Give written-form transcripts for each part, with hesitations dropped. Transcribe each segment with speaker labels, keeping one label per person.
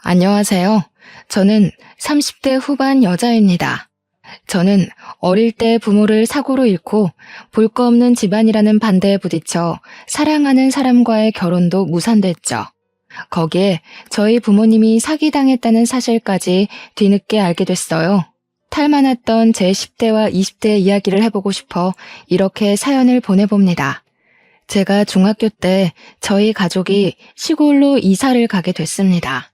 Speaker 1: 안녕하세요. 저는 30대 후반 여자입니다. 저는 어릴 때 부모를 사고로 잃고 볼 거 없는 집안이라는 반대에 부딪혀 사랑하는 사람과의 결혼도 무산됐죠. 거기에 저희 부모님이 사기당했다는 사실까지 뒤늦게 알게 됐어요. 탈만했던 제 10대와 20대 이야기를 해보고 싶어 이렇게 사연을 보내봅니다. 제가 중학교 때 저희 가족이 시골로 이사를 가게 됐습니다.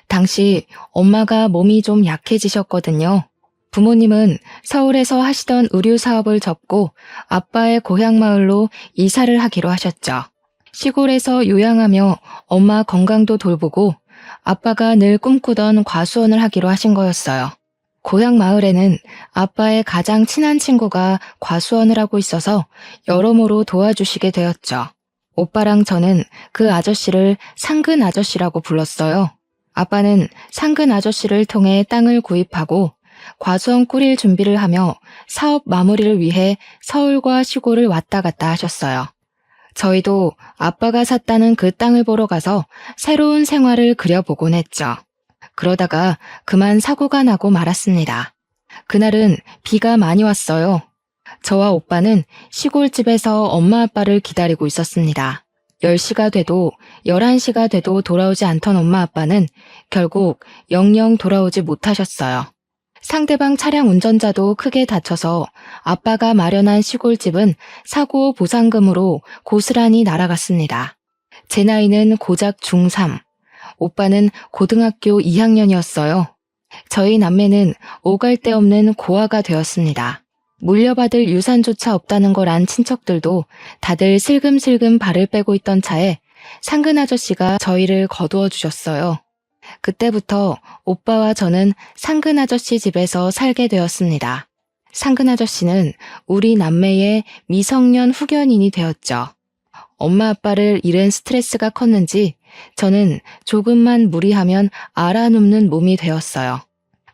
Speaker 1: 당시 엄마가 몸이 좀 약해지셨거든요. 부모님은 서울에서 하시던 의류 사업을 접고 아빠의 고향 마을로 이사를 하기로 하셨죠. 시골에서 요양하며 엄마 건강도 돌보고 아빠가 늘 꿈꾸던 과수원을 하기로 하신 거였어요. 고향 마을에는 아빠의 가장 친한 친구가 과수원을 하고 있어서 여러모로 도와주시게 되었죠. 오빠랑 저는 그 아저씨를 상근 아저씨라고 불렀어요. 아빠는 상근 아저씨를 통해 땅을 구입하고 과수원 꾸릴 준비를 하며 사업 마무리를 위해 서울과 시골을 왔다 갔다 하셨어요. 저희도 아빠가 샀다는 그 땅을 보러 가서 새로운 생활을 그려보곤 했죠. 그러다가 그만 사고가 나고 말았습니다. 그날은 비가 많이 왔어요. 저와 오빠는 시골집에서 엄마 아빠를 기다리고 있었습니다. 10시가 돼도 11시가 돼도 돌아오지 않던 엄마 아빠는 결국 영영 돌아오지 못하셨어요. 상대방 차량 운전자도 크게 다쳐서 아빠가 마련한 시골집은 사고 보상금으로 고스란히 날아갔습니다. 제 나이는 고작 중3, 오빠는 고등학교 2학년이었어요. 저희 남매는 오갈 데 없는 고아가 되었습니다. 물려받을 유산조차 없다는 걸 안 친척들도 다들 슬금슬금 발을 빼고 있던 차에 상근 아저씨가 저희를 거두어 주셨어요. 그때부터 오빠와 저는 상근 아저씨 집에서 살게 되었습니다. 상근 아저씨는 우리 남매의 미성년 후견인이 되었죠. 엄마 아빠를 잃은 스트레스가 컸는지 저는 조금만 무리하면 알아눕는 몸이 되었어요.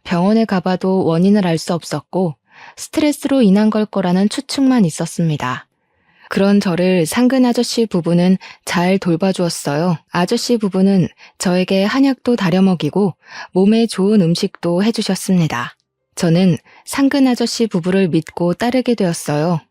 Speaker 1: 병원에 가봐도 원인을 알 수 없었고 스트레스로 인한 걸 거라는 추측만 있었습니다. 그런 저를 상근 아저씨 부부는 잘 돌봐주었어요. 아저씨 부부는 저에게 한약도 다려 먹이고 몸에 좋은 음식도 해주셨습니다. 저는 상근 아저씨 부부를 믿고 따르게 되었어요.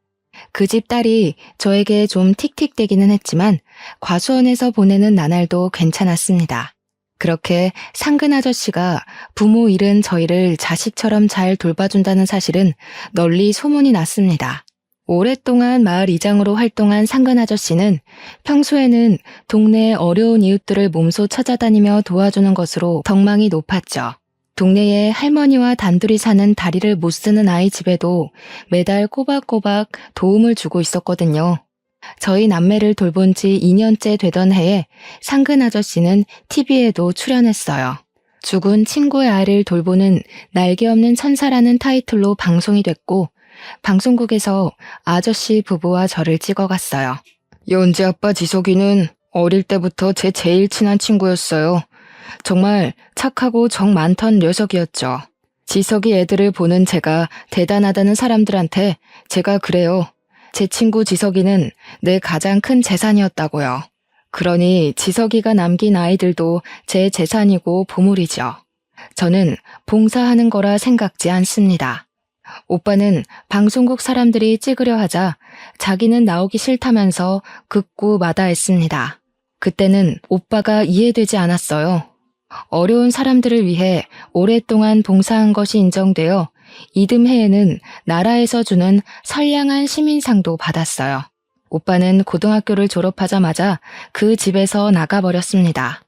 Speaker 1: 그 집 딸이 저에게 좀 틱틱대기는 했지만 과수원에서 보내는 나날도 괜찮았습니다. 그렇게 상근 아저씨가 부모 잃은 저희를 자식처럼 잘 돌봐준다는 사실은 널리 소문이 났습니다. 오랫동안 마을 이장으로 활동한 상근 아저씨는 평소에는 동네의 어려운 이웃들을 몸소 찾아다니며 도와주는 것으로 덕망이 높았죠. 동네에 할머니와 단둘이 사는 다리를 못 쓰는 아이 집에도 매달 꼬박꼬박 도움을 주고 있었거든요. 저희 남매를 돌본 지 2년째 되던 해에 상근 아저씨는 TV에도 출연했어요. 죽은 친구의 아이를 돌보는 날개 없는 천사라는 타이틀로 방송이 됐고 방송국에서 아저씨 부부와 저를 찍어갔어요. 연지 아빠 지석이는 어릴 때부터 제 제일 친한 친구였어요. 정말 착하고 정 많던 녀석이었죠. 지석이 애들을 보는 제가 대단하다는 사람들한테 제가 그래요. 제 친구 지석이는 내 가장 큰 재산이었다고요. 그러니 지석이가 남긴 아이들도 제 재산이고 보물이죠. 저는 봉사하는 거라 생각지 않습니다. 오빠는 방송국 사람들이 찍으려 하자 자기는 나오기 싫다면서 극구 마다했습니다. 그때는 오빠가 이해되지 않았어요. 어려운 사람들을 위해 오랫동안 봉사한 것이 인정되어 이듬해에는 나라에서 주는 선량한 시민상도 받았어요. 오빠는 고등학교를 졸업하자마자 그 집에서 나가버렸습니다.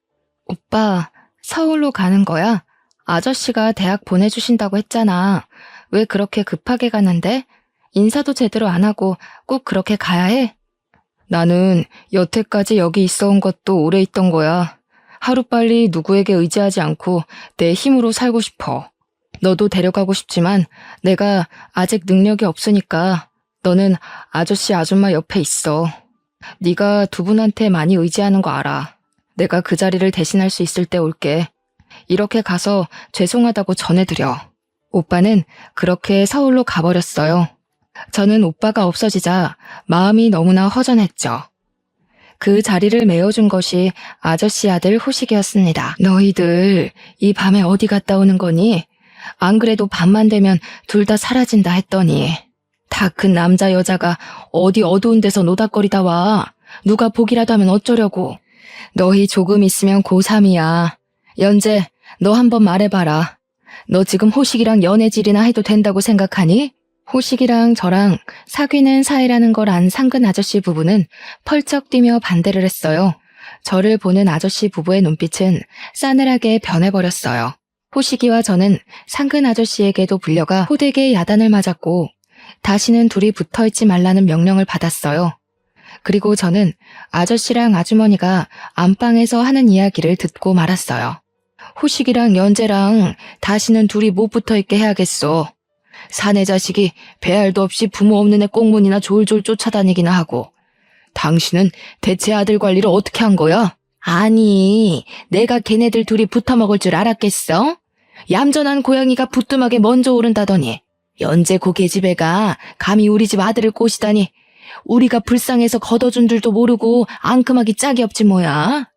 Speaker 1: 오빠, 서울로 가는 거야? 아저씨가 대학 보내주신다고 했잖아. 왜 그렇게 급하게 가는데? 인사도 제대로 안 하고 꼭 그렇게 가야 해? 나는 여태까지 여기 있어 온 것도 오래 있던 거야. 하루빨리 누구에게 의지하지 않고 내 힘으로 살고 싶어. 너도 데려가고 싶지만 내가 아직 능력이 없으니까 너는 아저씨 아줌마 옆에 있어. 네가 두 분한테 많이 의지하는 거 알아. 내가 그 자리를 대신할 수 있을 때 올게. 이렇게 가서 죄송하다고 전해드려. 오빠는 그렇게 서울로 가버렸어요. 저는 오빠가 없어지자 마음이 너무나 허전했죠. 그 자리를 메워준 것이 아저씨 아들 호식이었습니다. 너희들 이 밤에 어디 갔다 오는 거니? 안 그래도 밤만 되면 둘 다 사라진다 했더니 다 큰 남자 여자가 어디 어두운 데서 노닥거리다 와. 누가 보기라도 하면 어쩌려고. 너희 조금 있으면 고3이야. 연재, 너 한번 말해봐라. 너 지금 호식이랑 연애질이나 해도 된다고 생각하니? 호식이랑 저랑 사귀는 사이라는 걸 안 상근 아저씨 부부는 펄쩍 뛰며 반대를 했어요. 저를 보는 아저씨 부부의 눈빛은 싸늘하게 변해버렸어요. 호식이와 저는 상근 아저씨에게도 불려가 호되게 야단을 맞았고 다시는 둘이 붙어있지 말라는 명령을 받았어요. 그리고 저는 아저씨랑 아주머니가 안방에서 하는 이야기를 듣고 말았어요. 호식이랑 연재랑 다시는 둘이 못 붙어있게 해야겠어. 사내 자식이 배알도 없이 부모 없는 애 꽁문이나 졸졸 쫓아다니기나 하고. 당신은 대체 아들 관리를 어떻게 한 거야? 아니, 내가 걔네들 둘이 붙어먹을 줄 알았겠어? 얌전한 고양이가 부뚜막에 먼저 오른다더니 연재 고계집애가 감히 우리 집 아들을 꼬시다니 우리가 불쌍해서 걷어준 줄도 모르고 앙큼하기 짝이 없지 뭐야.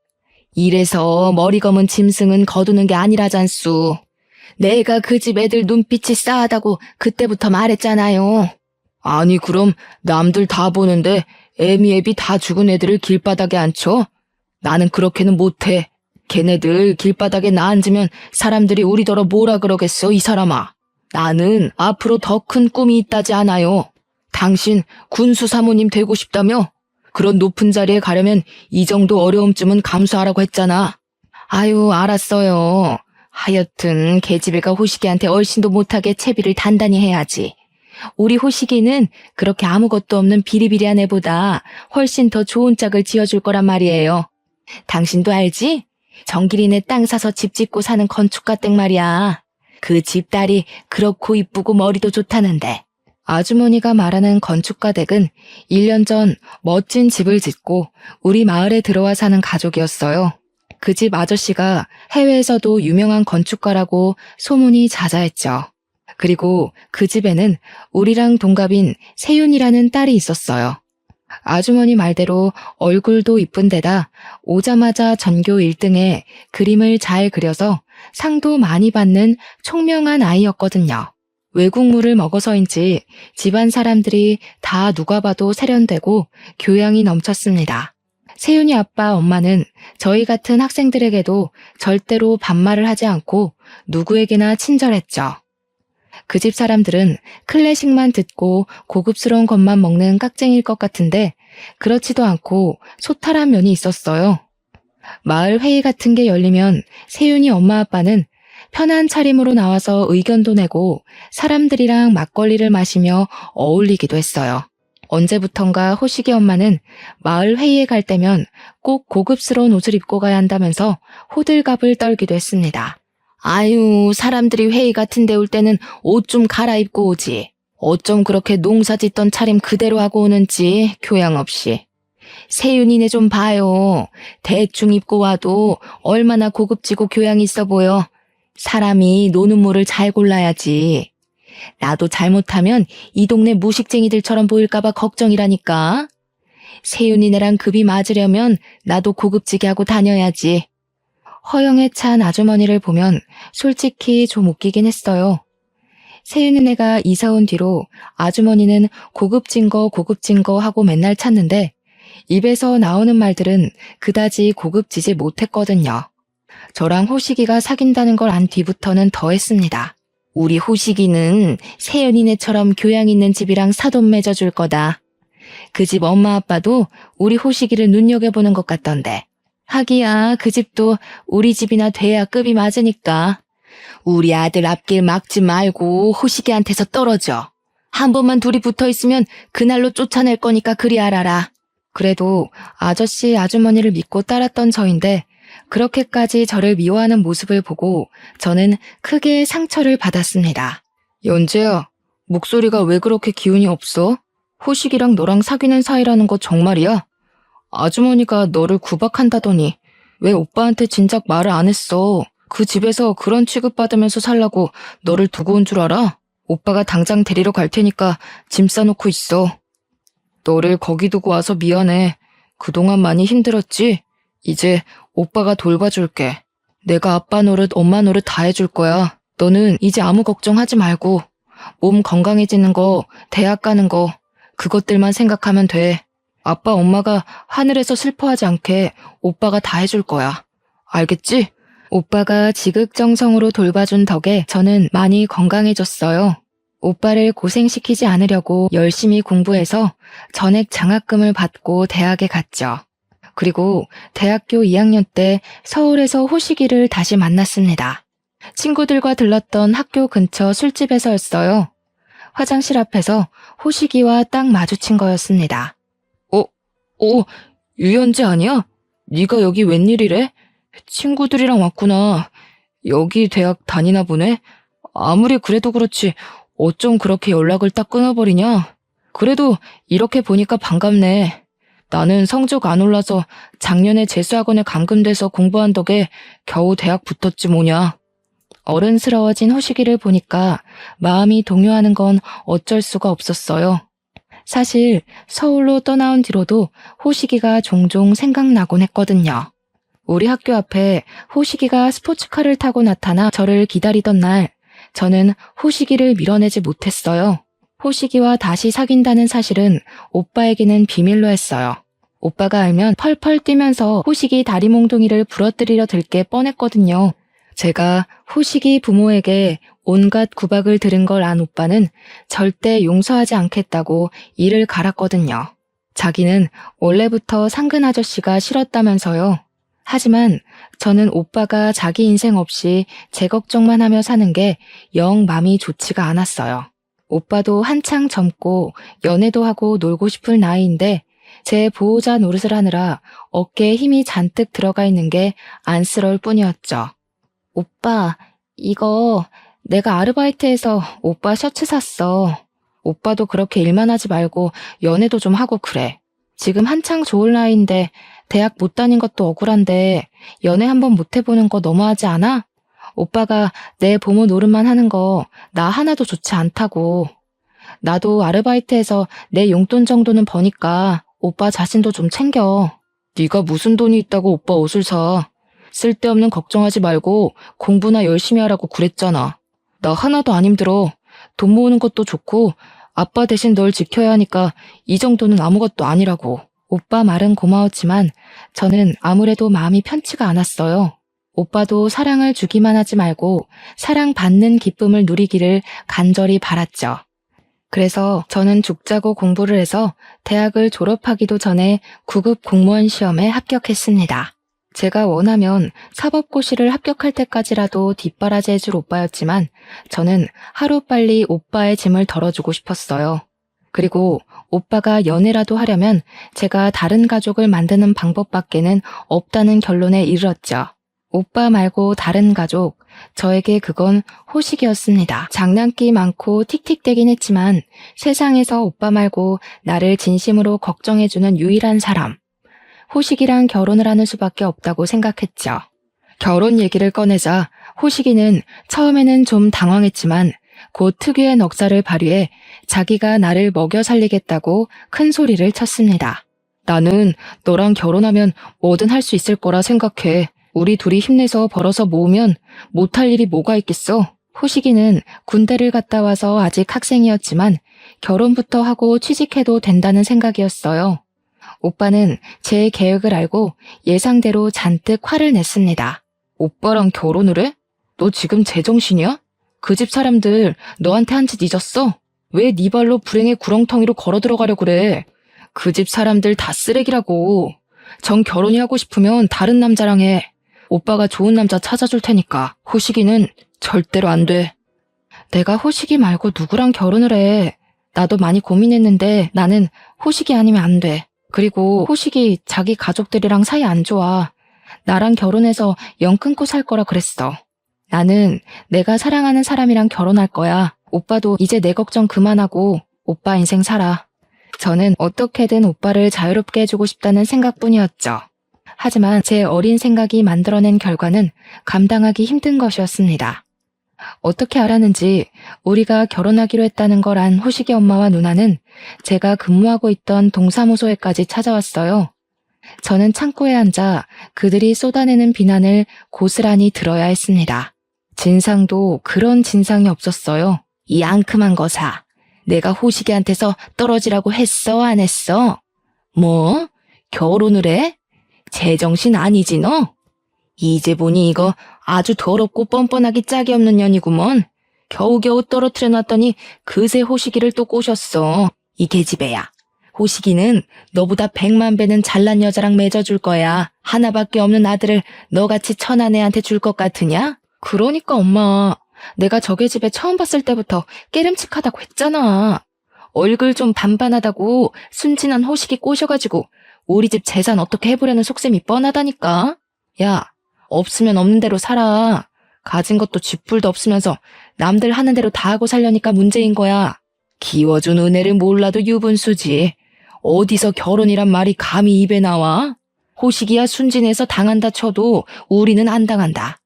Speaker 1: 이래서 머리 검은 짐승은 거두는 게 아니라잖수. 내가 그 집 애들 눈빛이 싸하다고 그때부터 말했잖아요. 아니 그럼 남들 다 보는데 애미애비 다 죽은 애들을 길바닥에 앉혀? 나는 그렇게는 못해. 걔네들 길바닥에 나 앉으면 사람들이 우리더러 뭐라 그러겠어 이 사람아. 나는 앞으로 더 큰 꿈이 있다지 않아요. 당신 군수 사모님 되고 싶다며? 그런 높은 자리에 가려면 이 정도 어려움쯤은 감수하라고 했잖아. 아유 알았어요. 하여튼 계집애가 호식이한테 얼씬도 못하게 채비를 단단히 해야지. 우리 호식이는 그렇게 아무것도 없는 비리비리한 애보다 훨씬 더 좋은 짝을 지어줄 거란 말이에요. 당신도 알지? 정기린에 땅 사서 집 짓고 사는 건축가 댁 말이야. 그 집딸이 그렇고 이쁘고 머리도 좋다는데. 아주머니가 말하는 건축가 댁은 1년 전 멋진 집을 짓고 우리 마을에 들어와 사는 가족이었어요. 그 집 아저씨가 해외에서도 유명한 건축가라고 소문이 자자했죠. 그리고 그 집에는 우리랑 동갑인 세윤이라는 딸이 있었어요. 아주머니 말대로 얼굴도 이쁜 데다 오자마자 전교 1등에 그림을 잘 그려서 상도 많이 받는 총명한 아이였거든요. 외국물을 먹어서인지 집안 사람들이 다 누가 봐도 세련되고 교양이 넘쳤습니다. 세윤이 아빠 엄마는 저희 같은 학생들에게도 절대로 반말을 하지 않고 누구에게나 친절했죠. 그 집 사람들은 클래식만 듣고 고급스러운 것만 먹는 깍쟁이일 것 같은데 그렇지도 않고 소탈한 면이 있었어요. 마을 회의 같은 게 열리면 세윤이 엄마 아빠는 편한 차림으로 나와서 의견도 내고 사람들이랑 막걸리를 마시며 어울리기도 했어요. 언제부턴가 호식이 엄마는 마을 회의에 갈 때면 꼭 고급스러운 옷을 입고 가야 한다면서 호들갑을 떨기도 했습니다. 아유, 사람들이 회의 같은 데 올 때는 옷 좀 갈아입고 오지. 어쩜 그렇게 농사 짓던 차림 그대로 하고 오는지 교양 없이. 세윤이네 좀 봐요. 대충 입고 와도 얼마나 고급지고 교양이 있어 보여. 사람이 노는 물을 잘 골라야지. 나도 잘못하면 이 동네 무식쟁이들처럼 보일까봐 걱정이라니까. 세윤이네랑 급이 맞으려면 나도 고급지게 하고 다녀야지. 허영에 찬 아주머니를 보면 솔직히 좀 웃기긴 했어요. 세윤이네가 이사 온 뒤로 아주머니는 고급진 거 하고 맨날 찾는데 입에서 나오는 말들은 그다지 고급지지 못했거든요. 저랑 호식이가 사귄다는 걸 안 뒤부터는 더 했습니다. 우리 호식이는 세연이네처럼 교양 있는 집이랑 사돈 맺어줄 거다. 그 집 엄마 아빠도 우리 호식이를 눈여겨보는 것 같던데. 하기야 그 집도 우리 집이나 돼야 급이 맞으니까. 우리 아들 앞길 막지 말고 호식이한테서 떨어져. 한 번만 둘이 붙어있으면 그날로 쫓아낼 거니까 그리 알아라. 그래도 아저씨 아주머니를 믿고 따랐던 저인데 그렇게까지 저를 미워하는 모습을 보고 저는 크게 상처를 받았습니다. 연재야, 목소리가 왜 그렇게 기운이 없어? 호식이랑 너랑 사귀는 사이라는 거 정말이야? 아주머니가 너를 구박한다더니 왜 오빠한테 진작 말을 안 했어? 그 집에서 그런 취급받으면서 살라고 너를 두고 온 줄 알아? 오빠가 당장 데리러 갈 테니까 짐 싸놓고 있어. 너를 거기 두고 와서 미안해. 그동안 많이 힘들었지? 이제 오빠가 돌봐줄게. 내가 아빠 노릇, 엄마 노릇 다 해줄 거야. 너는 이제 아무 걱정하지 말고 몸 건강해지는 거, 대학 가는 거, 그것들만 생각하면 돼. 아빠, 엄마가 하늘에서 슬퍼하지 않게 오빠가 다 해줄 거야. 알겠지? 오빠가 지극정성으로 돌봐준 덕에 저는 많이 건강해졌어요. 오빠를 고생시키지 않으려고 열심히 공부해서 전액 장학금을 받고 대학에 갔죠. 그리고 대학교 2학년 때 서울에서 호식이를 다시 만났습니다. 친구들과 들렀던 학교 근처 술집에서였어요. 화장실 앞에서 호식이와 딱 마주친 거였습니다. 유연재 아니야? 네가 여기 웬일이래? 친구들이랑 왔구나. 여기 대학 다니나 보네? 아무리 그래도 그렇지 어쩜 그렇게 연락을 딱 끊어버리냐? 그래도 이렇게 보니까 반갑네. 나는 성적 안 올라서 작년에 재수학원에 감금돼서 공부한 덕에 겨우 대학 붙었지 뭐냐. 어른스러워진 호식이를 보니까 마음이 동요하는 건 어쩔 수가 없었어요. 사실 서울로 떠나온 뒤로도 호식이가 종종 생각나곤 했거든요. 우리 학교 앞에 호식이가 스포츠카를 타고 나타나 저를 기다리던 날, 저는 호식이를 밀어내지 못했어요. 호식이와 다시 사귄다는 사실은 오빠에게는 비밀로 했어요. 오빠가 알면 펄펄 뛰면서 호식이 다리 몽둥이를 부러뜨리려 들 게 뻔했거든요. 제가 호식이 부모에게 온갖 구박을 들은 걸 안 오빠는 절대 용서하지 않겠다고 이를 갈았거든요. 자기는 원래부터 상근 아저씨가 싫었다면서요. 하지만 저는 오빠가 자기 인생 없이 제 걱정만 하며 사는 게 영 맘이 좋지가 않았어요. 오빠도 한창 젊고 연애도 하고 놀고 싶을 나이인데 제 보호자 노릇을 하느라 어깨에 힘이 잔뜩 들어가 있는 게 안쓰러울 뿐이었죠. 오빠, 이거 내가 아르바이트해서 오빠 셔츠 샀어. 오빠도 그렇게 일만 하지 말고 연애도 좀 하고 그래. 지금 한창 좋을 나이인데 대학 못 다닌 것도 억울한데 연애 한번 못 해보는 거 너무하지 않아? 오빠가 내 보모 노릇만 하는 거 나 하나도 좋지 않다고. 나도 아르바이트해서 내 용돈 정도는 버니까 오빠 자신도 좀 챙겨. 네가 무슨 돈이 있다고 오빠 옷을 사. 쓸데없는 걱정하지 말고 공부나 열심히 하라고 그랬잖아. 나 하나도 안 힘들어. 돈 모으는 것도 좋고 아빠 대신 널 지켜야 하니까 이 정도는 아무것도 아니라고. 오빠 말은 고마웠지만 저는 아무래도 마음이 편치가 않았어요. 오빠도 사랑을 주기만 하지 말고 사랑받는 기쁨을 누리기를 간절히 바랐죠. 그래서 저는 죽자고 공부를 해서 대학을 졸업하기도 전에 9급 공무원 시험에 합격했습니다. 제가 원하면 사법고시를 합격할 때까지라도 뒷바라지 해줄 오빠였지만 저는 하루빨리 오빠의 짐을 덜어주고 싶었어요. 그리고 오빠가 연애라도 하려면 제가 다른 가족을 만드는 방법밖에는 없다는 결론에 이르렀죠. 오빠 말고 다른 가족, 저에게 그건 호식이었습니다. 장난기 많고 틱틱대긴 했지만 세상에서 오빠 말고 나를 진심으로 걱정해주는 유일한 사람. 호식이랑 결혼을 하는 수밖에 없다고 생각했죠. 결혼 얘기를 꺼내자 호식이는 처음에는 좀 당황했지만 곧 특유의 넉살을 발휘해 자기가 나를 먹여 살리겠다고 큰 소리를 쳤습니다. 나는 너랑 결혼하면 뭐든 할 수 있을 거라 생각해. 우리 둘이 힘내서 벌어서 모으면 못할 일이 뭐가 있겠어. 호식이는 군대를 갔다 와서 아직 학생이었지만 결혼부터 하고 취직해도 된다는 생각이었어요. 오빠는 제 계획을 알고 예상대로 잔뜩 화를 냈습니다. 오빠랑 결혼을 해? 너 지금 제정신이야? 그 집 사람들 너한테 한 짓 잊었어? 왜 네 발로 불행의 구렁텅이로 걸어 들어가려 그래? 그 집 사람들 다 쓰레기라고. 정 결혼이 하고 싶으면 다른 남자랑 해. 오빠가 좋은 남자 찾아줄 테니까. 호식이는 절대로 안 돼. 내가 호식이 말고 누구랑 결혼을 해. 나도 많이 고민했는데 나는 호식이 아니면 안 돼. 그리고 호식이 자기 가족들이랑 사이 안 좋아. 나랑 결혼해서 영 끊고 살 거라 그랬어. 나는 내가 사랑하는 사람이랑 결혼할 거야. 오빠도 이제 내 걱정 그만하고 오빠 인생 살아. 저는 어떻게든 오빠를 자유롭게 해주고 싶다는 생각뿐이었죠. 하지만 제 어린 생각이 만들어낸 결과는 감당하기 힘든 것이었습니다. 어떻게 알았는지 우리가 결혼하기로 했다는 걸 안 호식이 엄마와 누나는 제가 근무하고 있던 동사무소에까지 찾아왔어요. 저는 창고에 앉아 그들이 쏟아내는 비난을 고스란히 들어야 했습니다. 진상도 그런 진상이 없었어요. 이 앙큼한 거사. 내가 호식이한테서 떨어지라고 했어, 안 했어? 뭐? 결혼을 해? 제정신 아니지 너? 이제 보니 이거 아주 더럽고 뻔뻔하기 짝이 없는 년이구먼. 겨우겨우 떨어뜨려 놨더니 그새 호식이를 또 꼬셨어. 이 계집애야. 호식이는 너보다 100만 배는 잘난 여자랑 맺어줄 거야. 하나밖에 없는 아들을 너같이 천한 애한테 줄 것 같으냐? 그러니까 엄마, 내가 저 계집애 처음 봤을 때부터 깨름칙하다고 했잖아. 얼굴 좀 반반하다고 순진한 호식이 꼬셔가지고 우리 집 재산 어떻게 해보려는 속셈이 뻔하다니까. 야, 없으면 없는 대로 살아. 가진 것도 쥐뿔도 없으면서 남들 하는 대로 다 하고 살려니까 문제인 거야. 기워준 은혜를 몰라도 유분수지. 어디서 결혼이란 말이 감히 입에 나와? 호식이야 순진해서 당한다 쳐도 우리는 안 당한다.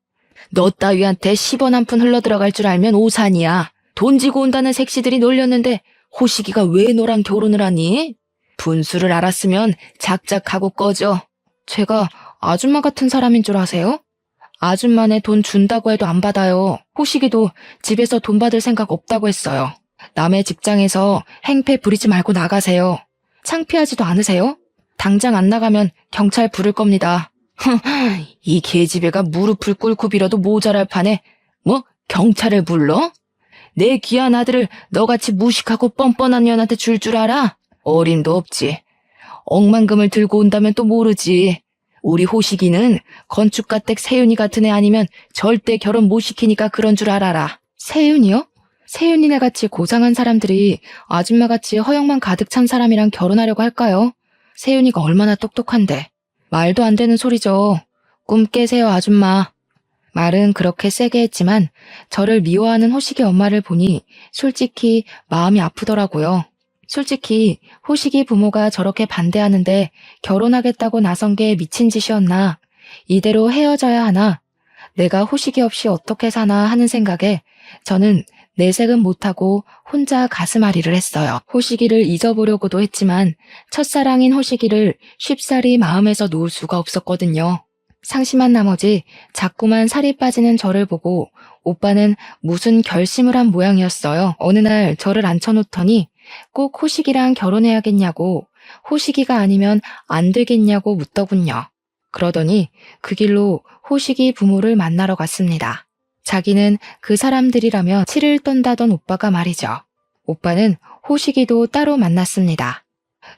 Speaker 1: 너 따위한테 10원 한 푼 흘러들어갈 줄 알면 오산이야. 돈 지고 온다는 색시들이 놀렸는데 호식이가 왜 너랑 결혼을 하니? 분수를 알았으면 작작하고 꺼져. 제가 아줌마 같은 사람인 줄 아세요? 아줌마네 돈 준다고 해도 안 받아요. 호식이도 집에서 돈 받을 생각 없다고 했어요. 남의 직장에서 행패 부리지 말고 나가세요. 창피하지도 않으세요? 당장 안 나가면 경찰 부를 겁니다. 이 계집애가 무릎을 꿇고 빌어도 모자랄 판에 뭐 경찰을 불러? 내 귀한 아들을 너같이 무식하고 뻔뻔한 년한테 줄 알아? 어림도 없지. 억만금을 들고 온다면 또 모르지. 우리 호식이는 건축가댁 세윤이 같은 애 아니면 절대 결혼 못 시키니까 그런 줄 알아라. 세윤이요? 세윤이네 같이 고상한 사람들이 아줌마같이 허영만 가득 찬 사람이랑 결혼하려고 할까요? 세윤이가 얼마나 똑똑한데. 말도 안 되는 소리죠. 꿈 깨세요, 아줌마. 말은 그렇게 세게 했지만 저를 미워하는 호식이 엄마를 보니 솔직히 마음이 아프더라고요. 솔직히 호식이 부모가 저렇게 반대하는데 결혼하겠다고 나선 게 미친 짓이었나? 이대로 헤어져야 하나? 내가 호식이 없이 어떻게 사나 하는 생각에 저는 내색은 못하고 혼자 가슴앓이를 했어요. 호식이를 잊어보려고도 했지만 첫사랑인 호식이를 쉽사리 마음에서 놓을 수가 없었거든요. 상심한 나머지 자꾸만 살이 빠지는 저를 보고 오빠는 무슨 결심을 한 모양이었어요. 어느 날 저를 앉혀놓더니 꼭 호식이랑 결혼해야겠냐고, 호식이가 아니면 안 되겠냐고 묻더군요. 그러더니 그 길로 호식이 부모를 만나러 갔습니다. 자기는 그 사람들이라며 치를 떤다던 오빠가 말이죠. 오빠는 호식이도 따로 만났습니다.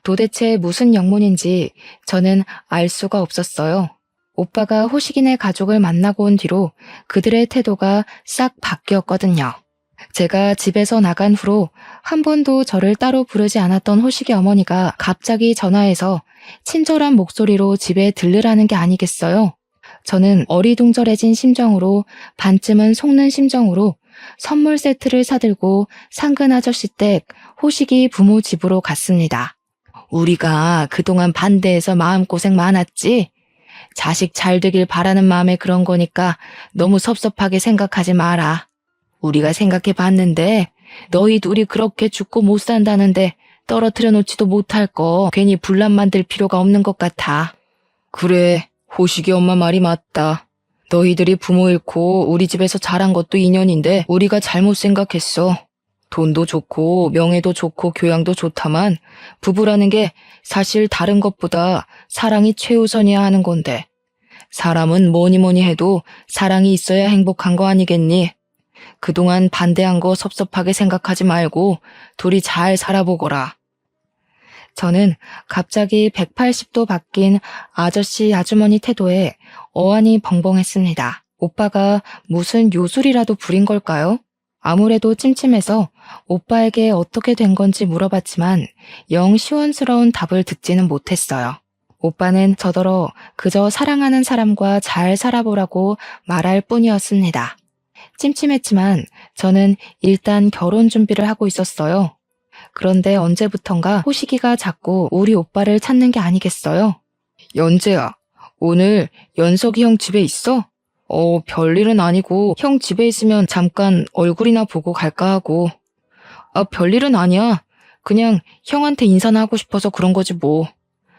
Speaker 1: 도대체 무슨 영문인지 저는 알 수가 없었어요. 오빠가 호식이네 가족을 만나고 온 뒤로 그들의 태도가 싹 바뀌었거든요. 제가 집에서 나간 후로 한 번도 저를 따로 부르지 않았던 호식이 어머니가 갑자기 전화해서 친절한 목소리로 집에 들르라는 게 아니겠어요? 저는 어리둥절해진 심정으로, 반쯤은 속는 심정으로 선물 세트를 사들고 상근 아저씨 댁 호식이 부모 집으로 갔습니다. 우리가 그동안 반대해서 마음고생 많았지? 자식 잘 되길 바라는 마음에 그런 거니까 너무 섭섭하게 생각하지 마라. 우리가 생각해 봤는데 너희 둘이 그렇게 죽고 못 산다는데 떨어뜨려 놓지도 못할 거 괜히 분란 만들 필요가 없는 것 같아. 그래, 호식이 엄마 말이 맞다. 너희들이 부모 잃고 우리 집에서 자란 것도 인연인데 우리가 잘못 생각했어. 돈도 좋고 명예도 좋고 교양도 좋다만 부부라는 게 사실 다른 것보다 사랑이 최우선이야 하는 건데, 사람은 뭐니 뭐니 해도 사랑이 있어야 행복한 거 아니겠니? 그동안 반대한 거 섭섭하게 생각하지 말고 둘이 잘 살아보거라. 저는 갑자기 180도 바뀐 아저씨 아주머니 태도에 어안이 벙벙했습니다. 오빠가 무슨 요술이라도 부린 걸까요? 아무래도 찜찜해서 오빠에게 어떻게 된 건지 물어봤지만 영 시원스러운 답을 듣지는 못했어요. 오빠는 저더러 그저 사랑하는 사람과 잘 살아보라고 말할 뿐이었습니다. 찜찜했지만 저는 일단 결혼 준비를 하고 있었어요. 그런데 언제부턴가 호식이가 자꾸 우리 오빠를 찾는 게 아니겠어요? 연재야, 오늘 연석이 형 집에 있어? 별일은 아니고 형 집에 있으면 잠깐 얼굴이나 보고 갈까 하고. 별일은 아니야. 그냥 형한테 인사나 하고 싶어서 그런 거지 뭐.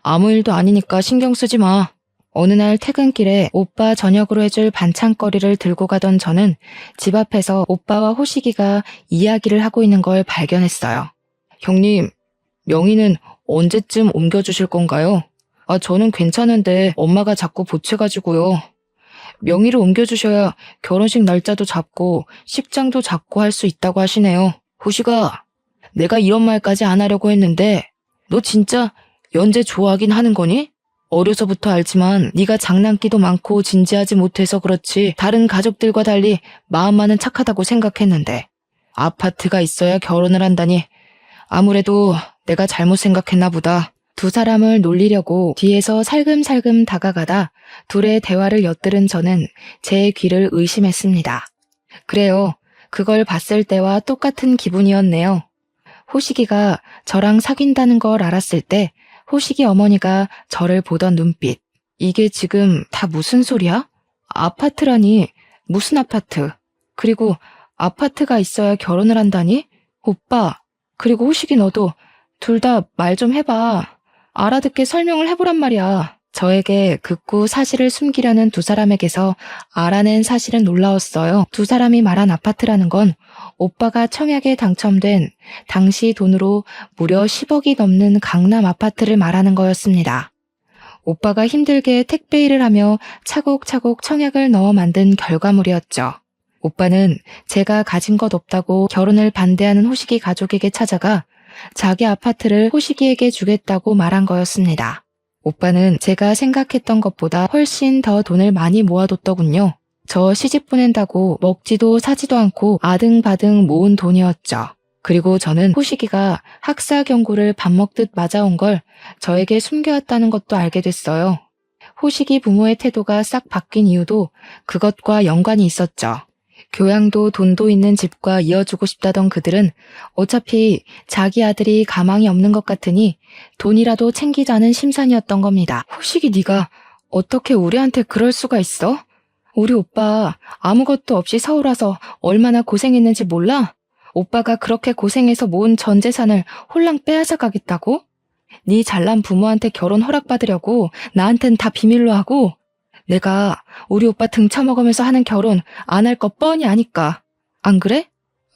Speaker 1: 아무 일도 아니니까 신경 쓰지 마. 어느 날 퇴근길에 오빠 저녁으로 해줄 반찬거리를 들고 가던 저는 집 앞에서 오빠와 호식이가 이야기를 하고 있는 걸 발견했어요. 형님, 명의는 언제쯤 옮겨주실 건가요? 저는 괜찮은데 엄마가 자꾸 보채가지고요. 명의를 옮겨주셔야 결혼식 날짜도 잡고 식장도 잡고 할 수 있다고 하시네요. 호식아, 내가 이런 말까지 안 하려고 했는데 너 진짜 연재 좋아하긴 하는 거니? 어려서부터 알지만 네가 장난기도 많고 진지하지 못해서 그렇지 다른 가족들과 달리 마음만은 착하다고 생각했는데 아파트가 있어야 결혼을 한다니 아무래도 내가 잘못 생각했나 보다. 두 사람을 놀리려고 뒤에서 살금살금 다가가다 둘의 대화를 엿들은 저는 제 귀를 의심했습니다. 그래요. 그걸 봤을 때와 똑같은 기분이었네요. 호식이가 저랑 사귄다는 걸 알았을 때 호식이 어머니가 저를 보던 눈빛. 이게 지금 다 무슨 소리야? 아파트라니 무슨 아파트? 그리고 아파트가 있어야 결혼을 한다니? 오빠, 그리고 호식이 너도 둘 다 말 좀 해봐. 알아듣게 설명을 해보란 말이야. 저에게 극구 사실을 숨기려는 두 사람에게서 알아낸 사실은 놀라웠어요. 두 사람이 말한 아파트라는 건 오빠가 청약에 당첨된 당시 돈으로 무려 10억이 넘는 강남 아파트를 말하는 거였습니다. 오빠가 힘들게 택배 일을 하며 차곡차곡 청약을 넣어 만든 결과물이었죠. 오빠는 제가 가진 것 없다고 결혼을 반대하는 호식이 가족에게 찾아가 자기 아파트를 호식이에게 주겠다고 말한 거였습니다. 오빠는 제가 생각했던 것보다 훨씬 더 돈을 많이 모아뒀더군요. 저 시집 보낸다고 먹지도 사지도 않고 아등바등 모은 돈이었죠. 그리고 저는 호식이가 학사 경고를 밥 먹듯 맞아온 걸 저에게 숨겨왔다는 것도 알게 됐어요. 호식이 부모의 태도가 싹 바뀐 이유도 그것과 연관이 있었죠. 교양도 돈도 있는 집과 이어주고 싶다던 그들은 어차피 자기 아들이 가망이 없는 것 같으니 돈이라도 챙기자는 심산이었던 겁니다. 호식이 네가 어떻게 우리한테 그럴 수가 있어? 우리 오빠 아무것도 없이 서울 와서 얼마나 고생했는지 몰라? 오빠가 그렇게 고생해서 모은 전 재산을 홀랑 빼앗아 가겠다고? 네 잘난 부모한테 결혼 허락받으려고 나한텐 다 비밀로 하고 내가 우리 오빠 등쳐먹으면서 하는 결혼 안 할 거 뻔히 아니까. 안 그래?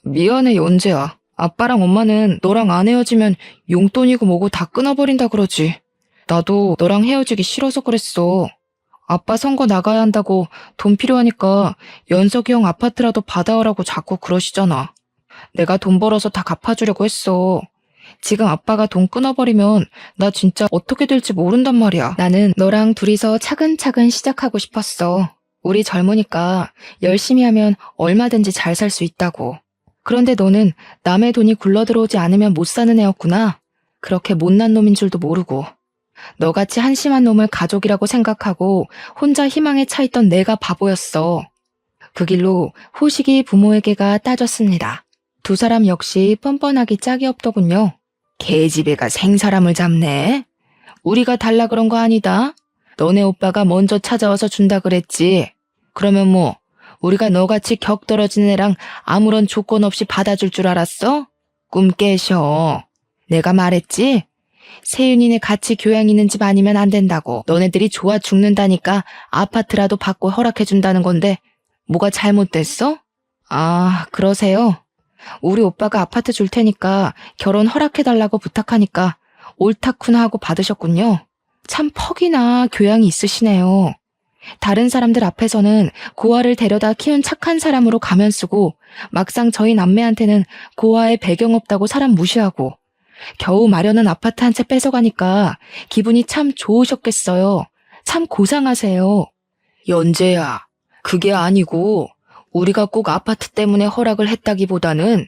Speaker 1: 미안해 연재야. 아빠랑 엄마는 너랑 안 헤어지면 용돈이고 뭐고 다 끊어버린다 그러지. 나도 너랑 헤어지기 싫어서 그랬어. 아빠 선거 나가야 한다고 돈 필요하니까 연석이 형 아파트라도 받아오라고 자꾸 그러시잖아. 내가 돈 벌어서 다 갚아주려고 했어. 지금 아빠가 돈 끊어버리면 나 진짜 어떻게 될지 모른단 말이야. 나는 너랑 둘이서 차근차근 시작하고 싶었어. 우리 젊으니까 열심히 하면 얼마든지 잘 살 수 있다고. 그런데 너는 남의 돈이 굴러들어오지 않으면 못 사는 애였구나. 그렇게 못난 놈인 줄도 모르고. 너같이 한심한 놈을 가족이라고 생각하고 혼자 희망에 차있던 내가 바보였어. 그 길로 호식이 부모에게가 따졌습니다. 두 사람 역시 뻔뻔하기 짝이 없더군요. 개집애가 생사람을 잡네. 우리가 달라 그런 거 아니다. 너네 오빠가 먼저 찾아와서 준다 그랬지. 그러면 뭐 우리가 너같이 격 떨어진 애랑 아무런 조건 없이 받아줄 줄 알았어? 꿈 깨셔. 내가 말했지? 세윤이네 같이 교양 있는 집 아니면 안 된다고. 너네들이 좋아 죽는다니까 아파트라도 받고 허락해준다는 건데 뭐가 잘못됐어? 아, 그러세요? 우리 오빠가 아파트 줄 테니까 결혼 허락해달라고 부탁하니까 옳다쿠나 하고 받으셨군요. 참 퍽이나 교양이 있으시네요. 다른 사람들 앞에서는 고아를 데려다 키운 착한 사람으로 가면 쓰고 막상 저희 남매한테는 고아에 배경 없다고 사람 무시하고 겨우 마련한 아파트 한 채 뺏어가니까 기분이 참 좋으셨겠어요. 참 고상하세요. 연재야, 그게 아니고 우리가 꼭 아파트 때문에 허락을 했다기보다는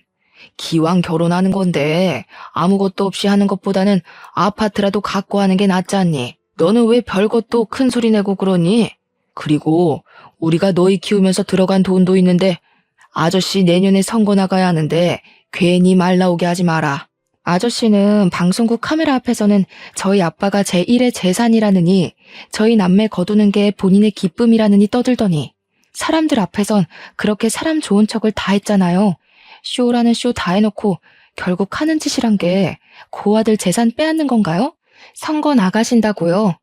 Speaker 1: 기왕 결혼하는 건데 아무것도 없이 하는 것보다는 아파트라도 갖고 하는 게 낫지 않니? 너는 왜 별것도 큰 소리 내고 그러니? 그리고 우리가 너희 키우면서 들어간 돈도 있는데 아저씨 내년에 선거 나가야 하는데 괜히 말 나오게 하지 마라. 아저씨는 방송국 카메라 앞에서는 저희 아빠가 제1의 재산이라느니 저희 남매 거두는 게 본인의 기쁨이라느니 떠들더니 사람들 앞에선 그렇게 사람 좋은 척을 다 했잖아요. 쇼라는 쇼 다 해놓고 결국 하는 짓이란 게 고아들 재산 빼앗는 건가요? 선거 나가신다고요?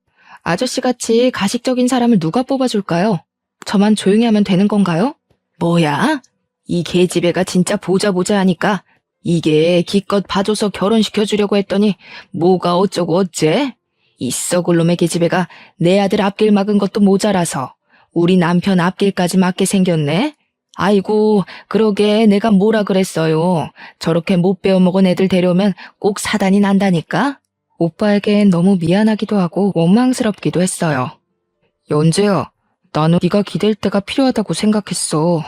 Speaker 1: 아저씨같이 가식적인 사람을 누가 뽑아줄까요? 저만 조용히 하면 되는 건가요? 뭐야? 이 계집애가 진짜 보자 하니까 이게 기껏 봐줘서 결혼시켜주려고 했더니 뭐가 어쩌고 어째? 이 썩을 놈의 계집애가 내 아들 앞길 막은 것도 모자라서 우리 남편 앞길까지 막게 생겼네? 아이고, 그러게 내가 뭐라 그랬어요. 저렇게 못 배워먹은 애들 데려오면 꼭 사단이 난다니까? 오빠에겐 너무 미안하기도 하고 원망스럽기도 했어요. 연재야, 나는 네가 기댈 때가 필요하다고 생각했어.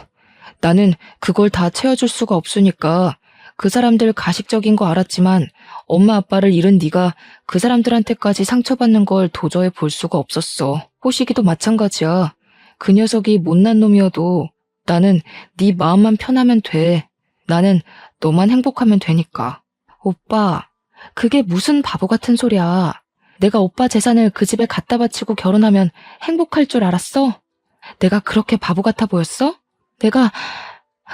Speaker 1: 나는 그걸 다 채워줄 수가 없으니까 그 사람들 가식적인 거 알았지만 엄마 아빠를 잃은 네가 그 사람들한테까지 상처받는 걸 도저히 볼 수가 없었어. 호식이도 마찬가지야. 그 녀석이 못난 놈이어도 나는 네 마음만 편하면 돼. 나는 너만 행복하면 되니까. 오빠, 그게 무슨 바보 같은 소리야. 내가 오빠 재산을 그 집에 갖다 바치고 결혼하면 행복할 줄 알았어? 내가 그렇게 바보 같아 보였어? 내가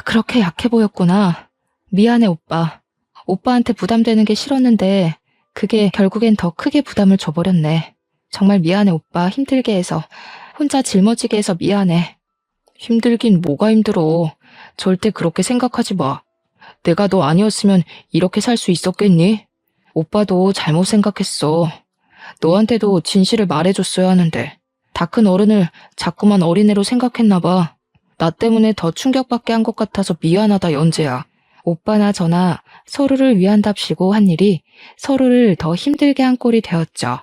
Speaker 1: 그렇게 약해 보였구나. 미안해, 오빠. 오빠한테 부담되는 게 싫었는데 그게 결국엔 더 크게 부담을 줘버렸네. 정말 미안해, 오빠. 힘들게 해서. 혼자 짊어지게 해서 미안해. 힘들긴 뭐가 힘들어. 절대 그렇게 생각하지 마. 내가 너 아니었으면 이렇게 살 수 있었겠니? 오빠도 잘못 생각했어. 너한테도 진실을 말해줬어야 하는데 다 큰 어른을 자꾸만 어린애로 생각했나 봐. 나 때문에 더 충격받게 한 것 같아서 미안하다, 연재야. 오빠나 저나 서로를 위한답시고 한 일이 서로를 더 힘들게 한 꼴이 되었죠.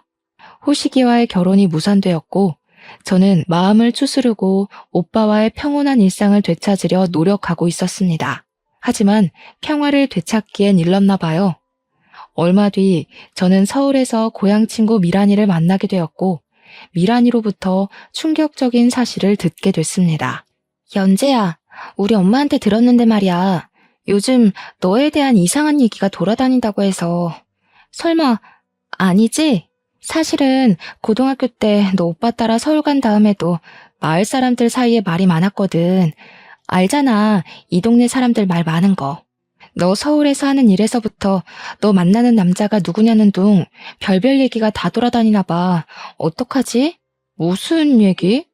Speaker 1: 호식이와의 결혼이 무산되었고 저는 마음을 추스르고 오빠와의 평온한 일상을 되찾으려 노력하고 있었습니다. 하지만 평화를 되찾기엔 일렀나 봐요. 얼마 뒤 저는 서울에서 고향 친구 미란이를 만나게 되었고 미란이로부터 충격적인 사실을 듣게 됐습니다. 연재야, 우리 엄마한테 들었는데 말이야. 요즘 너에 대한 이상한 얘기가 돌아다닌다고 해서. 설마 아니지? 사실은 고등학교 때 너 오빠 따라 서울 간 다음에도 마을 사람들 사이에 말이 많았거든. 알잖아, 이 동네 사람들 말 많은 거. 너 서울에서 하는 일에서부터 너 만나는 남자가 누구냐는 둥 별별 얘기가 다 돌아다니나 봐. 어떡하지? 무슨 얘기?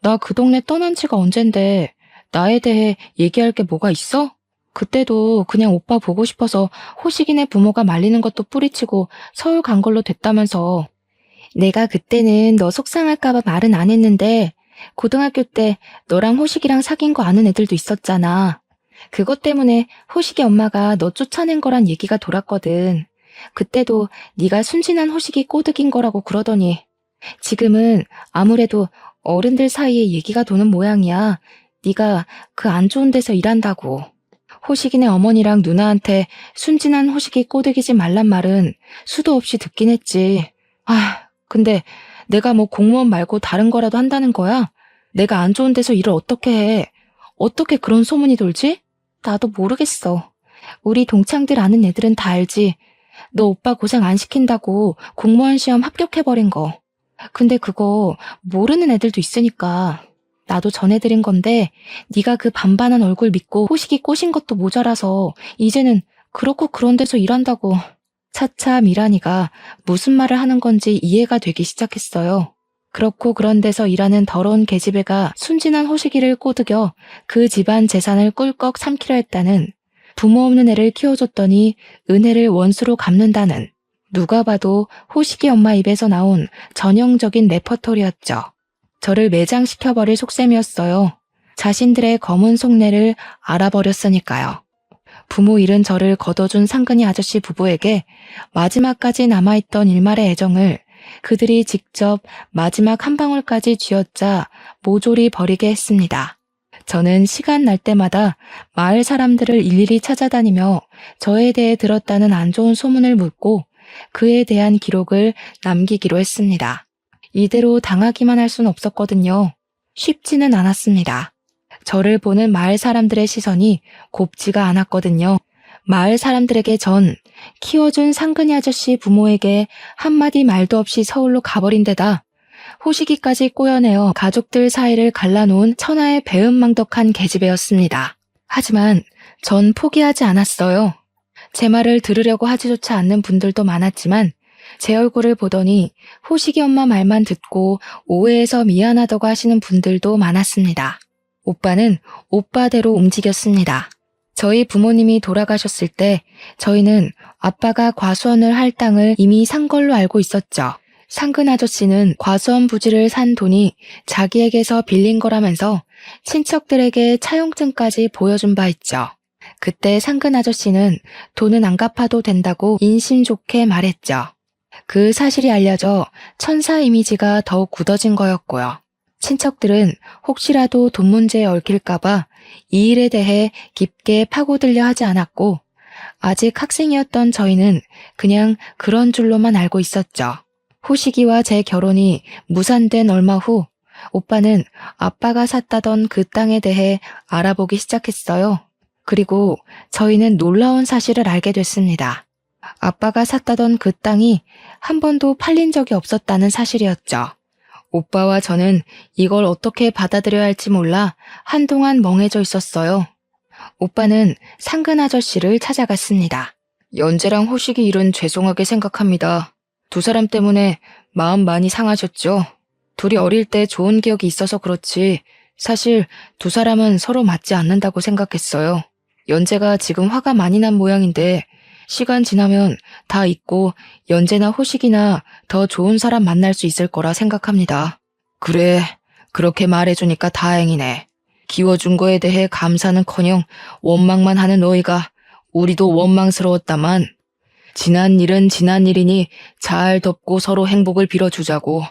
Speaker 1: 나 그 동네 떠난 지가 언젠데 나에 대해 얘기할 게 뭐가 있어? 그때도 그냥 오빠 보고 싶어서 호식이네 부모가 말리는 것도 뿌리치고 서울 간 걸로 됐다면서. 내가 그때는 너 속상할까봐 말은 안 했는데 고등학교 때 너랑 호식이랑 사귄 거 아는 애들도 있었잖아. 그것 때문에 호식이 엄마가 너 쫓아낸 거란 얘기가 돌았거든. 그때도 네가 순진한 호식이 꼬드긴 거라고 그러더니 지금은 아무래도 어른들 사이에 얘기가 도는 모양이야. 네가 그 안 좋은 데서 일한다고. 호식이네 어머니랑 누나한테 순진한 호식이 꼬드기지 말란 말은 수도 없이 듣긴 했지. 근데 내가 뭐 공무원 말고 다른 거라도 한다는 거야? 내가 안 좋은 데서 일을 어떻게 해? 어떻게 그런 소문이 돌지? 나도 모르겠어. 우리 동창들 아는 애들은 다 알지. 너 오빠 고생 안 시킨다고 공무원 시험 합격해버린 거. 근데 그거 모르는 애들도 있으니까. 나도 전해드린 건데 네가 그 반반한 얼굴 믿고 호식이 꼬신 것도 모자라서 이제는 그렇고 그런 데서 일한다고. 차차 미란이가 무슨 말을 하는 건지 이해가 되기 시작했어요. 그렇고 그런 데서 일하는 더러운 계집애가 순진한 호식이를 꼬드겨 그 집안 재산을 꿀꺽 삼키려 했다는, 부모 없는 애를 키워줬더니 은혜를 원수로 갚는다는, 누가 봐도 호식이 엄마 입에서 나온 전형적인 레퍼토리였죠. 저를 매장시켜버릴 속셈이었어요. 자신들의 검은 속내를 알아버렸으니까요. 부모 잃은 저를 걷어준 상근이 아저씨 부부에게 마지막까지 남아있던 일말의 애정을 그들이 직접 마지막 한 방울까지 쥐어짜 모조리 버리게 했습니다. 저는 시간 날 때마다 마을 사람들을 일일이 찾아다니며 저에 대해 들었다는 안 좋은 소문을 묻고 그에 대한 기록을 남기기로 했습니다. 이대로 당하기만 할 순 없었거든요. 쉽지는 않았습니다. 저를 보는 마을 사람들의 시선이 곱지가 않았거든요. 마을 사람들에게 전 키워준 상근이 아저씨 부모에게 한마디 말도 없이 서울로 가버린 데다 호식이까지 꼬여내어 가족들 사이를 갈라놓은 천하의 배은망덕한 계집애였습니다. 하지만 전 포기하지 않았어요. 제 말을 들으려고 하지조차 않는 분들도 많았지만 제 얼굴을 보더니 호식이 엄마 말만 듣고 오해해서 미안하다고 하시는 분들도 많았습니다. 오빠는 오빠대로 움직였습니다. 저희 부모님이 돌아가셨을 때 저희는 아빠가 과수원을 할 땅을 이미 산 걸로 알고 있었죠. 상근 아저씨는 과수원 부지를 산 돈이 자기에게서 빌린 거라면서 친척들에게 차용증까지 보여준 바 있죠. 그때 상근 아저씨는 돈은 안 갚아도 된다고 인심 좋게 말했죠. 그 사실이 알려져 천사 이미지가 더욱 굳어진 거였고요. 친척들은 혹시라도 돈 문제에 얽힐까봐 이 일에 대해 깊게 파고들려 하지 않았고 아직 학생이었던 저희는 그냥 그런 줄로만 알고 있었죠. 호식이와 제 결혼이 무산된 얼마 후 오빠는 아빠가 샀다던 그 땅에 대해 알아보기 시작했어요. 그리고 저희는 놀라운 사실을 알게 됐습니다. 아빠가 샀다던 그 땅이 한 번도 팔린 적이 없었다는 사실이었죠. 오빠와 저는 이걸 어떻게 받아들여야 할지 몰라 한동안 멍해져 있었어요. 오빠는 상근 아저씨를 찾아갔습니다. 연재랑 호식이 일은 죄송하게 생각합니다. 두 사람 때문에 마음 많이 상하셨죠? 둘이 어릴 때 좋은 기억이 있어서 그렇지 사실 두 사람은 서로 맞지 않는다고 생각했어요. 연재가 지금 화가 많이 난 모양인데 시간 지나면 다 잊고 연재나 호식이나 더 좋은 사람 만날 수 있을 거라 생각합니다. 그래, 그렇게 말해주니까 다행이네. 키워준 거에 대해 감사는커녕 원망만 하는 너희가 우리도 원망스러웠다만 지난 일은 지난 일이니 잘 덮고 서로 행복을 빌어주자고.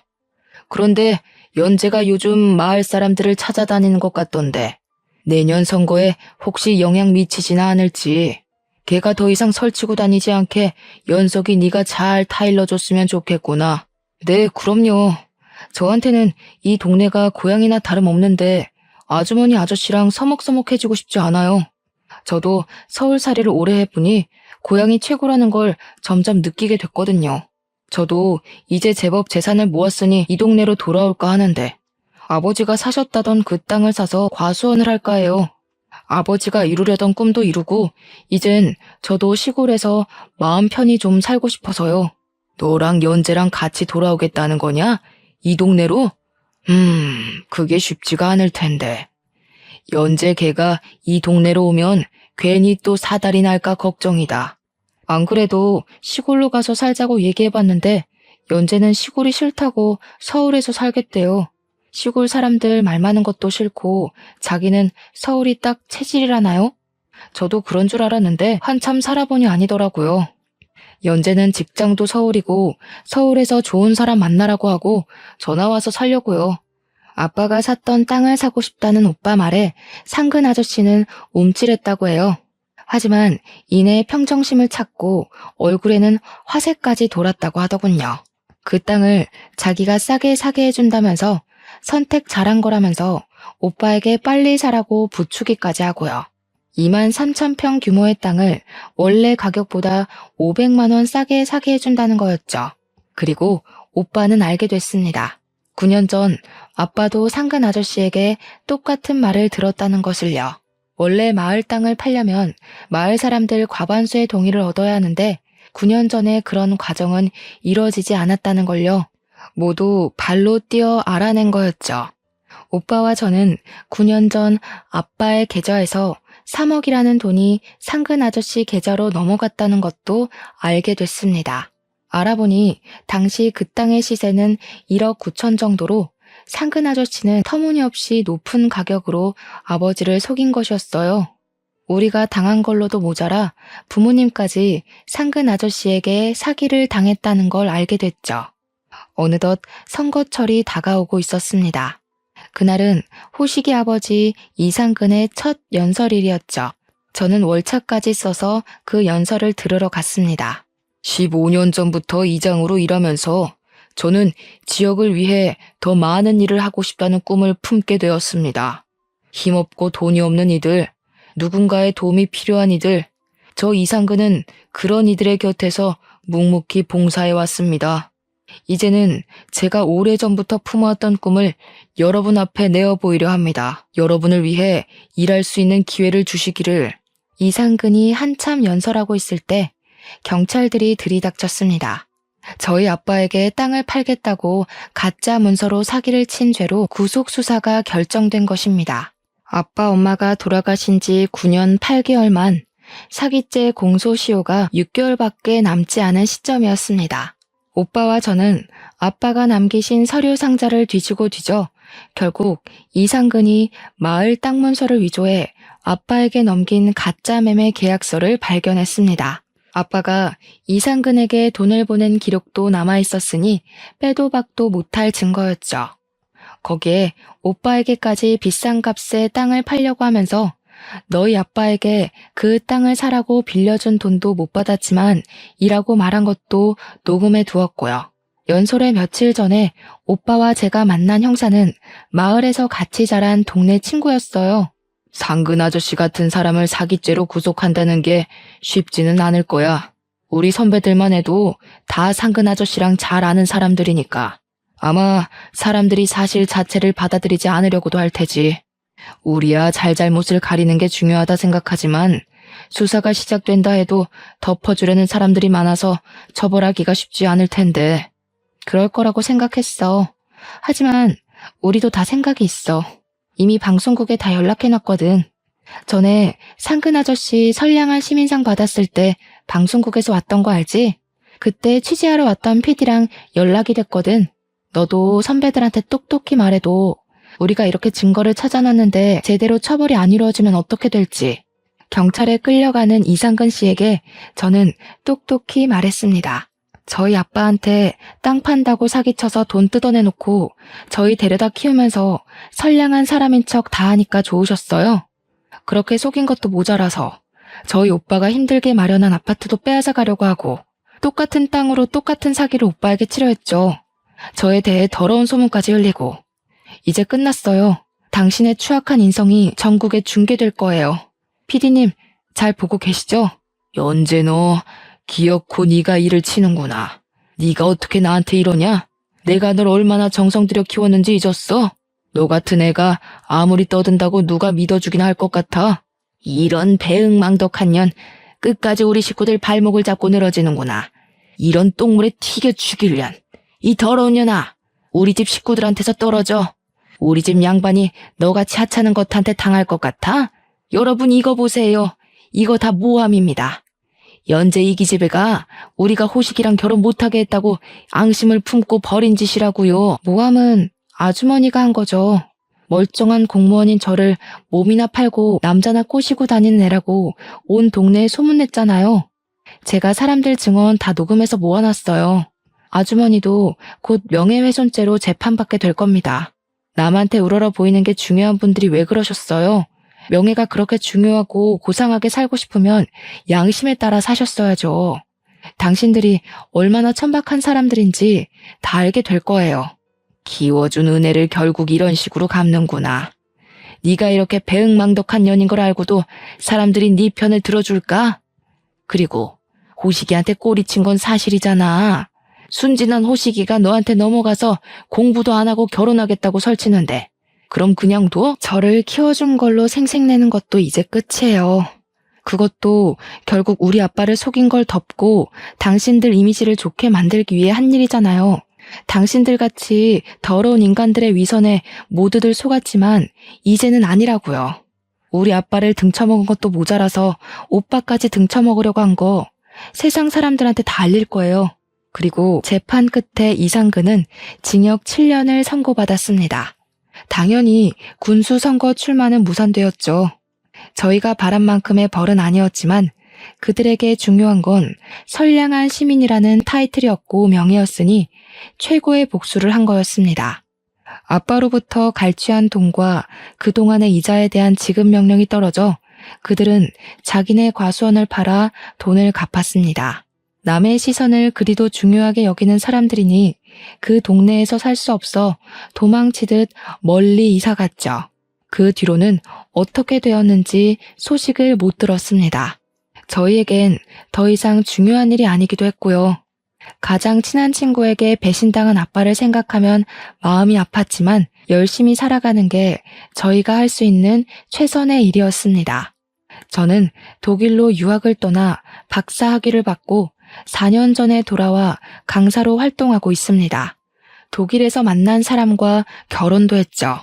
Speaker 1: 그런데 연재가 요즘 마을 사람들을 찾아다니는 것 같던데 내년 선거에 혹시 영향 미치지나 않을지. 걔가 더 이상 설치고 다니지 않게 연석이 네가 잘 타일러줬으면 좋겠구나. 네, 그럼요. 저한테는 이 동네가 고향이나 다름없는데 아주머니 아저씨랑 서먹서먹해지고 싶지 않아요. 저도 서울살이를 오래 해보니 고향이 최고라는 걸 점점 느끼게 됐거든요. 저도 이제 제법 재산을 모았으니 이 동네로 돌아올까 하는데 아버지가 사셨다던 그 땅을 사서 과수원을 할까 해요. 아버지가 이루려던 꿈도 이루고 이젠 저도 시골에서 마음 편히 좀 살고 싶어서요. 너랑 연재랑 같이 돌아오겠다는 거냐? 이 동네로? 그게 쉽지가 않을 텐데. 연재 걔가 이 동네로 오면 괜히 또 사달이 날까 걱정이다. 안 그래도 시골로 가서 살자고 얘기해봤는데 연재는 시골이 싫다고 서울에서 살겠대요. 시골 사람들 말 많은 것도 싫고 자기는 서울이 딱 체질이라나요? 저도 그런 줄 알았는데 한참 살아보니 아니더라고요. 연재는 직장도 서울이고 서울에서 좋은 사람 만나라고 하고 전화 와서 살려고요. 아빠가 샀던 땅을 사고 싶다는 오빠 말에 상근 아저씨는 움찔했다고 해요. 하지만 이내 평정심을 찾고 얼굴에는 화색까지 돌았다고 하더군요. 그 땅을 자기가 싸게 사게 해준다면서 선택 잘한 거라면서 오빠에게 빨리 사라고 부추기까지 하고요. 23,000평 규모의 땅을 원래 가격보다 500만 원 싸게 사게 해준다는 거였죠. 그리고 오빠는 알게 됐습니다. 9년 전 아빠도 상근 아저씨에게 똑같은 말을 들었다는 것을요. 원래 마을 땅을 팔려면 마을 사람들 과반수의 동의를 얻어야 하는데 9년 전에 그런 과정은 이루어지지 않았다는 걸요. 모두 발로 뛰어 알아낸 거였죠. 오빠와 저는 9년 전 아빠의 계좌에서 3억이라는 돈이 상근 아저씨 계좌로 넘어갔다는 것도 알게 됐습니다. 알아보니 당시 그 땅의 시세는 1억 9천 정도로 상근 아저씨는 터무니없이 높은 가격으로 아버지를 속인 것이었어요. 우리가 당한 걸로도 모자라 부모님까지 상근 아저씨에게 사기를 당했다는 걸 알게 됐죠. 어느덧 선거철이 다가오고 있었습니다. 그날은 호식이 아버지 이상근의 첫 연설일이었죠. 저는 월차까지 써서 그 연설을 들으러 갔습니다. 15년 전부터 이장으로 일하면서 저는 지역을 위해 더 많은 일을 하고 싶다는 꿈을 품게 되었습니다. 힘없고 돈이 없는 이들, 누군가의 도움이 필요한 이들, 저 이상근은 그런 이들의 곁에서 묵묵히 봉사해 왔습니다. 이제는 제가 오래전부터 품어왔던 꿈을 여러분 앞에 내어 보이려 합니다. 여러분을 위해 일할 수 있는 기회를 주시기를. 이상근이 한참 연설하고 있을 때 경찰들이 들이닥쳤습니다. 저희 아빠에게 땅을 팔겠다고 가짜 문서로 사기를 친 죄로 구속 수사가 결정된 것입니다. 아빠 엄마가 돌아가신 지 9년 8개월 만 사기죄 공소시효가 6개월밖에 남지 않은 시점이었습니다. 오빠와 저는 아빠가 남기신 서류 상자를 뒤지고 뒤져 결국 이상근이 마을 땅 문서를 위조해 아빠에게 넘긴 가짜 매매 계약서를 발견했습니다. 아빠가 이상근에게 돈을 보낸 기록도 남아있었으니 빼도 박도 못할 증거였죠. 거기에 오빠에게까지 비싼 값에 땅을 팔려고 하면서 너희 아빠에게 그 땅을 사라고 빌려준 돈도 못 받았지만 이라고 말한 것도 녹음해 두었고요. 연설의 며칠 전에 오빠와 제가 만난 형사는 마을에서 같이 자란 동네 친구였어요. 상근 아저씨 같은 사람을 사기죄로 구속한다는 게 쉽지는 않을 거야. 우리 선배들만 해도 다 상근 아저씨랑 잘 아는 사람들이니까. 아마 사람들이 사실 자체를 받아들이지 않으려고도 할 테지. 우리야 잘잘못을 가리는 게 중요하다 생각하지만 수사가 시작된다 해도 덮어주려는 사람들이 많아서 처벌하기가 쉽지 않을 텐데. 그럴 거라고 생각했어. 하지만 우리도 다 생각이 있어. 이미 방송국에 다 연락해놨거든. 전에 상근 아저씨 선량한 시민상 받았을 때 방송국에서 왔던 거 알지? 그때 취재하러 왔던 PD랑 연락이 됐거든. 너도 선배들한테 똑똑히 말해도 우리가 이렇게 증거를 찾아놨는데 제대로 처벌이 안 이루어지면 어떻게 될지. 경찰에 끌려가는 이상근 씨에게 저는 똑똑히 말했습니다. 저희 아빠한테 땅 판다고 사기쳐서 돈 뜯어내놓고 저희 데려다 키우면서 선량한 사람인 척 다 하니까 좋으셨어요. 그렇게 속인 것도 모자라서 저희 오빠가 힘들게 마련한 아파트도 빼앗아 가려고 하고 똑같은 땅으로 똑같은 사기를 오빠에게 치려했죠. 저에 대해 더러운 소문까지 흘리고. 이제 끝났어요. 당신의 추악한 인성이 전국에 중계될 거예요. PD님, 잘 보고 계시죠? 연재 너 기어코 네가 일을 치는구나. 네가 어떻게 나한테 이러냐? 내가 널 얼마나 정성 들여 키웠는지 잊었어? 너 같은 애가 아무리 떠든다고 누가 믿어주긴 할 것 같아? 이런 배응망덕한 년, 끝까지 우리 식구들 발목을 잡고 늘어지는구나. 이런 똥물에 튀겨 죽일련. 이 더러운 년아, 우리 집 식구들한테서 떨어져. 우리 집 양반이 너같이 하찮은 것한테 당할 것 같아? 여러분 이거 보세요. 이거 다 모함입니다. 연재 이 기집애가 우리가 호식이랑 결혼 못하게 했다고 앙심을 품고 벌인 짓이라고요. 모함은 아주머니가 한 거죠. 멀쩡한 공무원인 저를 몸이나 팔고 남자나 꼬시고 다니는 애라고 온 동네에 소문냈잖아요. 제가 사람들 증언 다 녹음해서 모아놨어요. 아주머니도 곧 명예훼손죄로 재판받게 될 겁니다. 남한테 우러러 보이는 게 중요한 분들이 왜 그러셨어요? 명예가 그렇게 중요하고 고상하게 살고 싶으면 양심에 따라 사셨어야죠. 당신들이 얼마나 천박한 사람들인지 다 알게 될 거예요. 키워준 은혜를 결국 이런 식으로 갚는구나. 네가 이렇게 배응망덕한 년인 걸 알고도 사람들이 네 편을 들어줄까? 그리고 호식이한테 꼬리친 건 사실이잖아. 순진한 호식이가 너한테 넘어가서 공부도 안 하고 결혼하겠다고 설치는데 그럼 그냥 둬? 저를 키워준 걸로 생색내는 것도 이제 끝이에요. 그것도 결국 우리 아빠를 속인 걸 덮고 당신들 이미지를 좋게 만들기 위해 한 일이잖아요. 당신들같이 더러운 인간들의 위선에 모두들 속았지만 이제는 아니라고요. 우리 아빠를 등쳐먹은 것도 모자라서 오빠까지 등쳐먹으려고 한 거 세상 사람들한테 다 알릴 거예요. 그리고 재판 끝에 이상근은 징역 7년을 선고받았습니다. 당연히 군수 선거 출마는 무산되었죠. 저희가 바란 만큼의 벌은 아니었지만 그들에게 중요한 건 선량한 시민이라는 타이틀이었고 명예였으니 최고의 복수를 한 거였습니다. 아빠로부터 갈취한 돈과 그동안의 이자에 대한 지급 명령이 떨어져 그들은 자기네 과수원을 팔아 돈을 갚았습니다. 남의 시선을 그리도 중요하게 여기는 사람들이니 그 동네에서 살 수 없어 도망치듯 멀리 이사갔죠. 그 뒤로는 어떻게 되었는지 소식을 못 들었습니다. 저희에겐 더 이상 중요한 일이 아니기도 했고요. 가장 친한 친구에게 배신당한 아빠를 생각하면 마음이 아팠지만 열심히 살아가는 게 저희가 할 수 있는 최선의 일이었습니다. 저는 독일로 유학을 떠나 박사 학위를 받고 4년 전에 돌아와 강사로 활동하고 있습니다. 독일에서 만난 사람과 결혼도 했죠.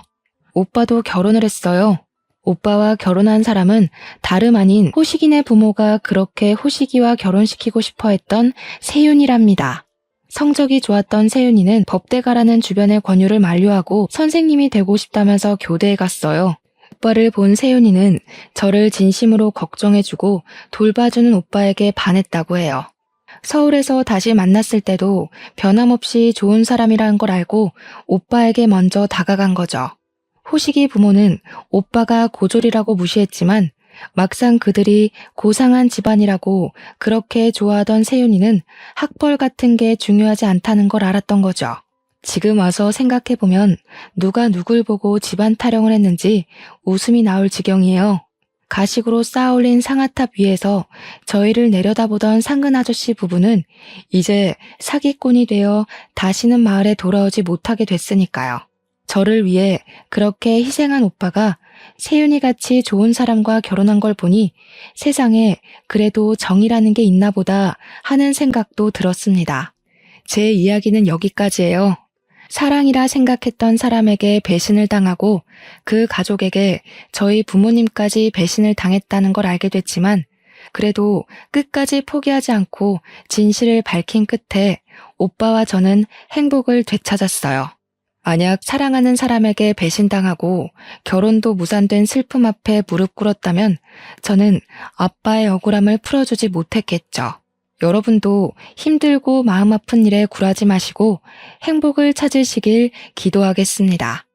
Speaker 1: 오빠도 결혼을 했어요. 오빠와 결혼한 사람은 다름 아닌 호식이네 부모가 그렇게 호식이와 결혼시키고 싶어 했던 세윤이랍니다. 성적이 좋았던 세윤이는 법대 가라는 주변의 권유를 만류하고 선생님이 되고 싶다면서 교대에 갔어요. 오빠를 본 세윤이는 저를 진심으로 걱정해주고 돌봐주는 오빠에게 반했다고 해요. 서울에서 다시 만났을 때도 변함없이 좋은 사람이라는 걸 알고 오빠에게 먼저 다가간 거죠. 호식이 부모는 오빠가 고졸이라고 무시했지만 막상 그들이 고상한 집안이라고 그렇게 좋아하던 세윤이는 학벌 같은 게 중요하지 않다는 걸 알았던 거죠. 지금 와서 생각해보면 누가 누굴 보고 집안 타령을 했는지 웃음이 나올 지경이에요. 가식으로 쌓아올린 상아탑 위에서 저희를 내려다보던 상근 아저씨 부부는 이제 사기꾼이 되어 다시는 마을에 돌아오지 못하게 됐으니까요. 저를 위해 그렇게 희생한 오빠가 세윤이같이 좋은 사람과 결혼한 걸 보니 세상에 그래도 정이라는 게 있나 보다 하는 생각도 들었습니다. 제 이야기는 여기까지예요. 사랑이라 생각했던 사람에게 배신을 당하고 그 가족에게 저희 부모님까지 배신을 당했다는 걸 알게 됐지만 그래도 끝까지 포기하지 않고 진실을 밝힌 끝에 오빠와 저는 행복을 되찾았어요. 만약 사랑하는 사람에게 배신당하고 결혼도 무산된 슬픔 앞에 무릎 꿇었다면 저는 아빠의 억울함을 풀어주지 못했겠죠. 여러분도 힘들고 마음 아픈 일에 굴하지 마시고 행복을 찾으시길 기도하겠습니다.